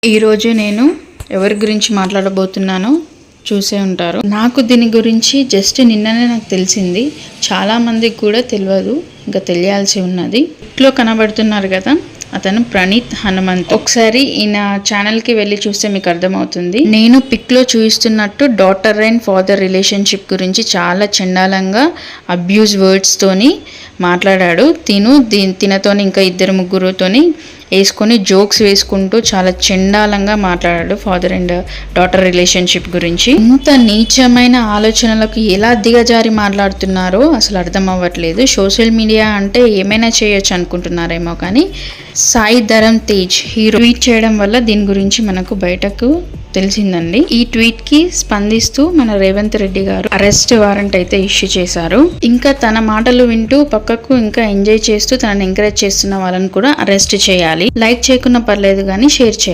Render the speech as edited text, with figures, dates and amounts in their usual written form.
ఈరోజు నేను ఎవరి గురించి మాట్లాడబోతున్నానో చూసే ఉంటారు. నాకు దీని గురించి జస్ట్ నిన్ననే నాకు తెలిసింది. చాలామందికి కూడా తెలియదు, ఇంకా తెలియాల్సి ఉన్నది. ఇంట్లో కనబడుతున్నారు కదా, అతను ప్రణీత్ హనుమంత్. ఒకసారి ఈయన ఛానల్కి వెళ్ళి చూస్తే మీకు అర్థమవుతుంది. నేను పిక్లో చూపిస్తున్నట్టు డాటర్ అండ్ ఫాదర్ రిలేషన్షిప్ గురించి చాలా చండాలంగా అబ్యూజ్ వర్డ్స్తోని మాట్లాడాడు. తినతోని ఇంకా ఇద్దరు ముగ్గురుతోని వేసుకొని జోక్స్ వేసుకుంటూ చాలా చండాలంగా మాట్లాడాడు ఫాదర్ అండ్ డాటర్ రిలేషన్షిప్ గురించి. ఇంత నీచమైన ఆలోచనలకు ఎలా దిగజారి మాట్లాడుతున్నారో అసలు అర్థం అవ్వట్లేదు. సోషల్ మీడియా అంటే ఏమైనా చేయొచ్చు అనుకుంటున్నారేమో, కానీ సాయి ధరమ్ తేజ్ హీరో ట్వీట్ చేయడం వల్ల దీని గురించి మనకు బయటకు తెలిసిందండి. ఈ ట్వీట్ కి స్పందిస్తూ మన రేవంత్ రెడ్డి గారు అరెస్ట్ వారెంట్ అయితే ఇష్యూ చేశారు. ఇంకా తన మాటలు వింటూ పక్కకు ఇంకా ఎంజాయ్ చేస్తూ తనని ఎంకరేజ్ చేస్తున్న వాళ్ళని కూడా అరెస్ట్ చేయాలి. లైక్ చేయకున్నా పర్లేదు కానీ షేర్ చేయాలి.